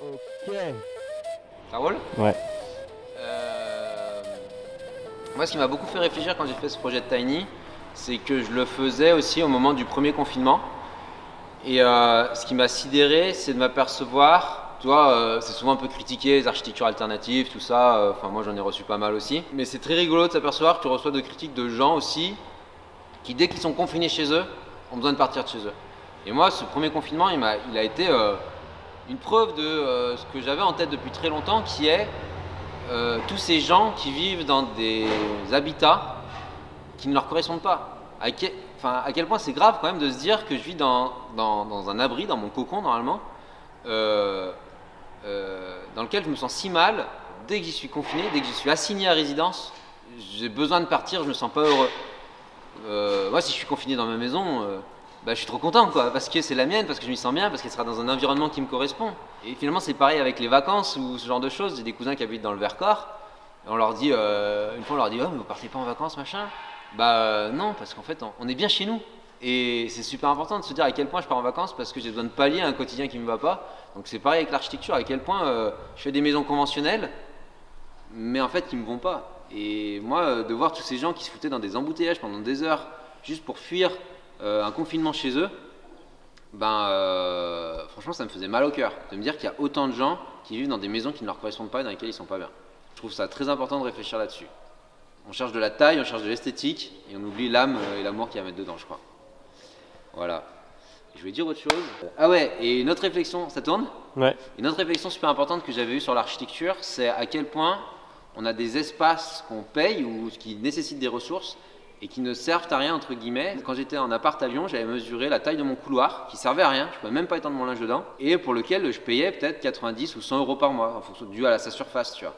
Ok. Ça roule? Ouais. Moi, ce qui m'a beaucoup fait réfléchir quand j'ai fait ce projet de Tiny, c'est que je le faisais aussi au moment du premier confinement. Et ce qui m'a sidéré, c'est de m'apercevoir, tu vois, c'est souvent un peu critiqué, les architectures alternatives, tout ça. Enfin, moi, j'en ai reçu pas mal aussi. Mais c'est très rigolo de s'apercevoir que tu reçois de critiques de gens aussi qui, dès qu'ils sont confinés chez eux, ont besoin de partir de chez eux. Et moi, ce premier confinement, il a été une preuve de ce que j'avais en tête depuis très longtemps, qui est tous ces gens qui vivent dans des habitats qui ne leur correspondent pas. À quel point c'est grave quand même de se dire que je vis dans un abri, dans mon cocon normalement, dans lequel je me sens si mal, dès que j'y suis confiné, dès que j'y suis assigné à résidence, j'ai besoin de partir, je me sens pas heureux. Moi, si je suis confiné dans ma maison, je suis trop content, quoi, parce que c'est la mienne, parce que je m'y sens bien, parce qu'elle sera dans un environnement qui me correspond. Et finalement, c'est pareil avec les vacances ou ce genre de choses. J'ai des cousins qui habitent dans le Vercors, et on leur dit, une fois, on leur dit, oh, mais vous partez pas en vacances, machin. Non, parce qu'en fait, on est bien chez nous. Et c'est super important de se dire à quel point je pars en vacances parce que j'ai besoin de pallier à un quotidien qui me va pas. Donc c'est pareil avec l'architecture, à quel point je fais des maisons conventionnelles, mais en fait qui me vont pas. Et moi, de voir tous ces gens qui se foutaient dans des embouteillages pendant des heures juste pour fuir un confinement chez eux, franchement, ça me faisait mal au cœur de me dire qu'il y a autant de gens qui vivent dans des maisons qui ne leur correspondent pas et dans lesquelles ils sont pas bien. Je trouve ça très important de réfléchir là-dessus. On cherche de la taille, on cherche de l'esthétique et on oublie l'âme et l'amour qu'il y a à mettre dedans, je crois. Voilà. Je voulais dire autre chose. Ah ouais, et une autre réflexion, ça tourne? Ouais. Une autre réflexion super importante que j'avais eue sur l'architecture, c'est à quel point on a des espaces qu'on paye ou qui nécessitent des ressources et qui ne servent à rien, entre guillemets. Quand j'étais en appart à Lyon, j'avais mesuré la taille de mon couloir, qui servait à rien, je ne pouvais même pas étendre mon linge dedans, et pour lequel je payais peut-être 90 ou 100 euros par mois, en fonction dû à sa surface, tu vois.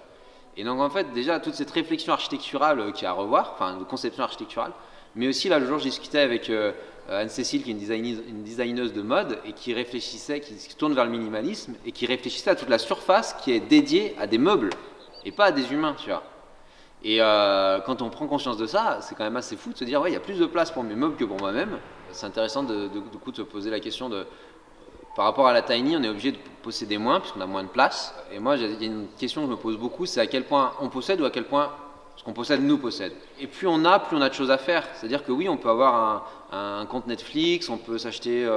Et donc en fait, déjà, toute cette réflexion architecturale qu'il y a à revoir, enfin de conception architecturale, mais aussi là, le jour, je discutais avec Anne-Cécile, qui est une designeuse de mode, et qui réfléchissait, qui se tourne vers le minimalisme, et qui réfléchissait à toute la surface qui est dédiée à des meubles, et pas à des humains, tu vois. Et quand on prend conscience de ça, c'est quand même assez fou de se dire, ouais, il y a plus de place pour mes meubles que pour moi-même. C'est intéressant de se poser la question de, par rapport à la tiny, on est obligé de posséder moins, puisqu'on a moins de place. Et moi, il y a une question que je me pose beaucoup, c'est à quel point on possède ou à quel point ce qu'on possède nous possède. Et plus on a de choses à faire. C'est-à-dire que oui, on peut avoir un compte Netflix, on peut s'acheter,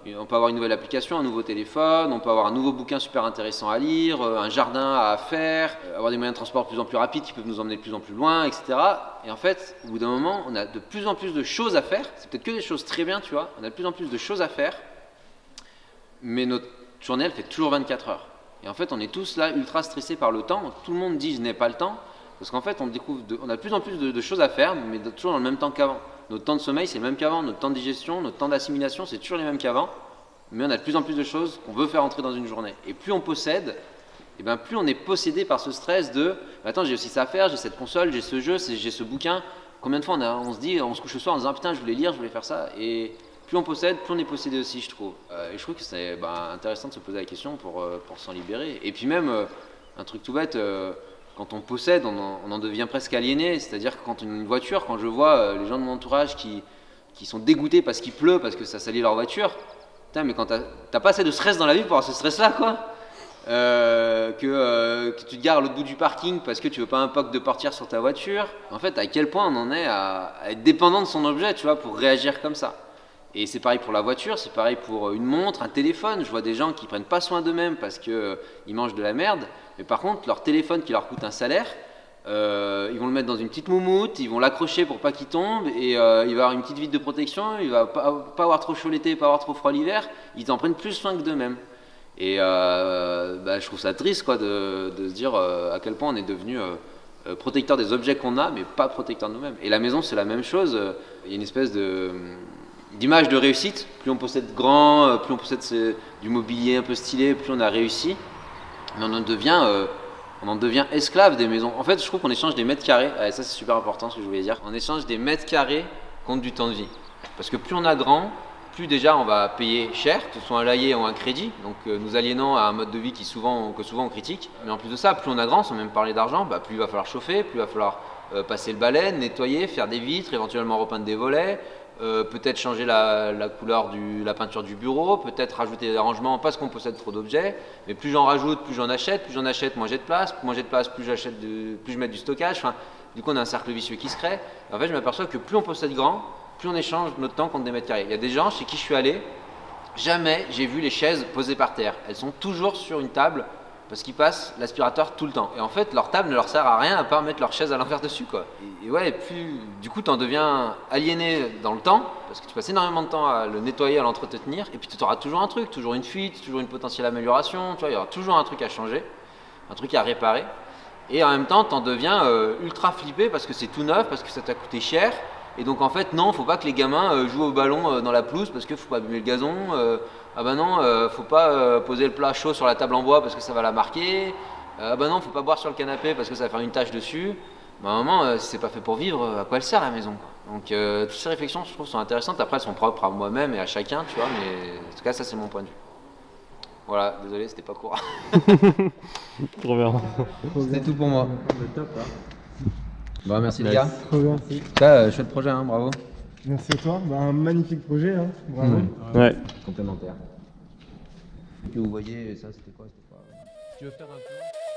on peut avoir une nouvelle application, un nouveau téléphone, on peut avoir un nouveau bouquin super intéressant à lire, un jardin à faire, avoir des moyens de transport de plus en plus rapides qui peuvent nous emmener de plus en plus loin, etc. Et en fait, au bout d'un moment, on a de plus en plus de choses à faire. C'est peut-être que des choses très bien, tu vois. On a de plus en plus de choses à faire, mais notre journée, elle fait toujours 24 heures. Et en fait, on est tous là ultra stressés par le temps. Tout le monde dit je n'ai pas le temps. Parce qu'en fait, on a de plus en plus de choses à faire, mais toujours dans le même temps qu'avant. Notre temps de sommeil, c'est le même qu'avant. Notre temps de digestion, notre temps d'assimilation, c'est toujours les mêmes qu'avant. Mais on a de plus en plus de choses qu'on veut faire entrer dans une journée. Et plus on possède, et plus on est possédé par ce stress de attends, j'ai aussi ça à faire, j'ai cette console, j'ai ce jeu, j'ai ce bouquin. Combien de fois on se couche le soir en disant putain, je voulais lire, je voulais faire ça. Et plus on possède, plus on est possédé aussi, je trouve. Et je trouve que c'est intéressant de se poser la question pour s'en libérer. Et puis même, un truc tout bête, quand on possède, on en devient presque aliéné. C'est-à-dire que quand une voiture, quand je vois les gens de mon entourage qui sont dégoûtés parce qu'il pleut, parce que ça salit leur voiture, putain, mais quand t'as pas assez de stress dans la vie pour avoir ce stress-là, quoi. Que tu te gares à l'autre bout du parking parce que tu veux pas un POC de portière sur ta voiture. En fait, à quel point on en est à être dépendant de son objet, tu vois, pour réagir comme ça. Et c'est pareil pour la voiture, c'est pareil pour une montre, un téléphone. Je vois des gens qui prennent pas soin d'eux-mêmes parce qu'ils mangent de la merde. Mais par contre, leur téléphone qui leur coûte un salaire, ils vont le mettre dans une petite moumoute, ils vont l'accrocher pour pas qu'il tombe, et il va avoir une petite vitre de protection, il va pas avoir trop chaud l'été, pas avoir trop froid l'hiver. Ils en prennent plus soin que d'eux-mêmes. Et je trouve ça triste, quoi, de se dire à quel point on est devenu protecteur des objets qu'on a, mais pas protecteur de nous-mêmes. Et la maison, c'est la même chose. Il y a une espèce d'image de réussite. Plus on possède grand, plus on possède du mobilier un peu stylé, plus on a réussi. Mais on en devient esclave des maisons. En fait, je trouve qu'on échange des mètres carrés. Et ça, c'est super important ce que je voulais dire. On échange des mètres carrés contre du temps de vie. Parce que plus on a grand, plus déjà on va payer cher, que ce soit un loyer ou un crédit, donc nous aliénant à un mode de vie que souvent on critique. Mais en plus de ça, plus on a grand, sans même parler d'argent, plus il va falloir chauffer, plus il va falloir passer le balai, nettoyer, faire des vitres, éventuellement repeindre des volets, peut-être changer la couleur la peinture du bureau, peut-être rajouter des rangements parce qu'on possède trop d'objets. Mais plus j'en rajoute, plus j'en achète, moins j'ai de place, plus je mets du stockage. Enfin, du coup, on a un cercle vicieux qui se crée. Et en fait, je m'aperçois que plus on possède grand, plus on échange notre temps contre des mètres carrés. Il y a des gens chez qui je suis allé, jamais j'ai vu les chaises posées par terre. Elles sont toujours sur une table parce qu'ils passent l'aspirateur tout le temps. Et en fait, leur table ne leur sert à rien à part mettre leur chaise à l'envers dessus, quoi. Et ouais, du coup, tu en deviens aliéné dans le temps parce que tu passes énormément de temps à le nettoyer, à l'entretenir. Et puis, tu auras toujours un truc, toujours une fuite, toujours une potentielle amélioration. Tu vois, il y aura toujours un truc à changer, un truc à réparer. Et en même temps, tu en deviens ultra flippé parce que c'est tout neuf, parce que ça t'a coûté cher. Et donc en fait, non, faut pas que les gamins jouent au ballon dans la pelouse parce qu'il faut pas abîmer le gazon. Ah bah non, faut pas poser le plat chaud sur la table en bois parce que ça va la marquer. Ah bah non, faut pas boire sur le canapé parce que ça va faire une tache dessus. Bah à un moment, si c'est pas fait pour vivre, à quoi elle sert la maison, quoi. Donc toutes ces réflexions, je trouve, sont intéressantes. Après, elles sont propres à moi-même et à chacun, tu vois. Mais en tout cas, ça c'est mon point de vue. Voilà, désolé, c'était pas court. Trop bien. C'était tout pour moi. Top, hein. Bon, merci les gars. Trop bien. Chouette projet, hein, bravo. Merci à toi. Bah, un magnifique projet, hein. Bravo. Ouais. Complémentaire. Que vous voyez, ça c'était quoi? Tu veux faire un plan?